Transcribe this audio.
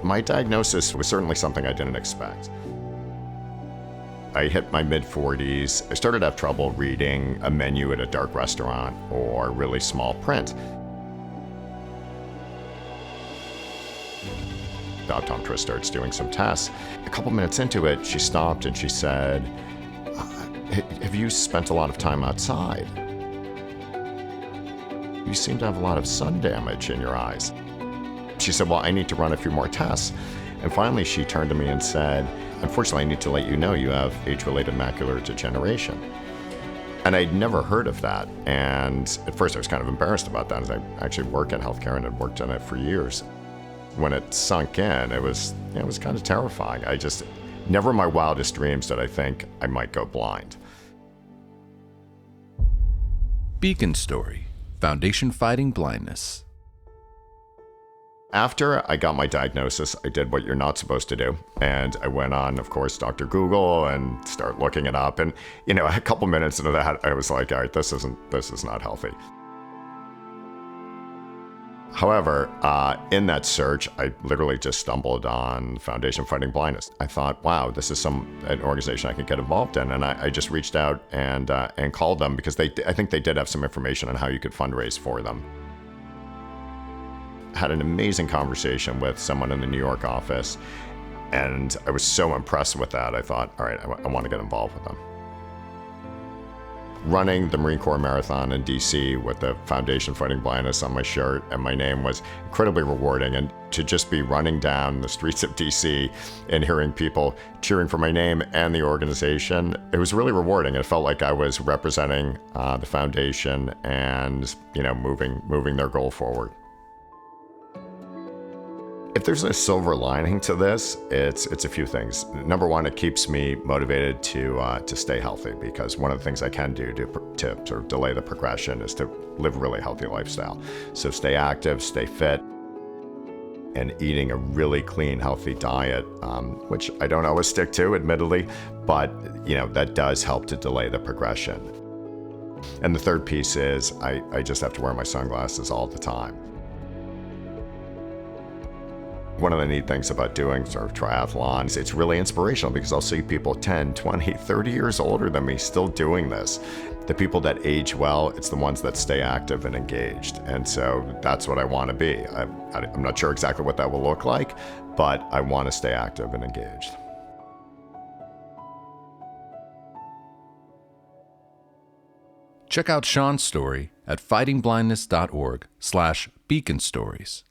My diagnosis was certainly something I didn't expect. I hit my mid-40s. I started to have trouble reading a menu at a dark restaurant or really small print. The optometrist starts doing some tests. A couple minutes into it, she stopped and she said, have you spent a lot of time outside? You seem to have a lot of sun damage in your eyes. She said, well, I need to run a few more tests. And finally, she turned to me and said, unfortunately, I need to let you know you have age-related macular degeneration. And I'd never heard of that. And at first, I was kind of embarrassed about that, as I actually work in healthcare and had worked in it for years. When it sunk in, it was kind of terrifying. Never in my wildest dreams did I think I might go blind. Beacon Story, Foundation Fighting Blindness. After I got my diagnosis, I did what you're not supposed to do. And I went on, of course, Dr. Google and start looking it up. And, a couple minutes into that, I was like, all right, this is not healthy. However, in that search, I literally just stumbled on Foundation Fighting Blindness. I thought, wow, this is an organization I could get involved in. And I just reached out and called them because I think they did have some information on how you could fundraise for them. Had an amazing conversation with someone in the New York office, and I was so impressed with that. I thought, all right, I want to get involved with them. Running the Marine Corps Marathon in DC with the Foundation Fighting Blindness on my shirt and my name was incredibly rewarding. And to just be running down the streets of DC and hearing people cheering for my name and the organization, it was really rewarding. It felt like I was representing the foundation and, moving their goal forward. If there's a silver lining to this, it's a few things. Number one, it keeps me motivated to stay healthy, because one of the things I can do to sort of delay the progression is to live a really healthy lifestyle. So stay active, stay fit, and eating a really clean, healthy diet, which I don't always stick to, admittedly, but that does help to delay the progression. And the third piece is I just have to wear my sunglasses all the time. One of the neat things about doing sort of triathlons, it's really inspirational because I'll see people 10, 20, 30 years older than me still doing this. The people that age well, it's the ones that stay active and engaged. And so that's what I want to be. I'm not sure exactly what that will look like, but I want to stay active and engaged. Check out Sean's story at fightingblindness.org/beaconstories.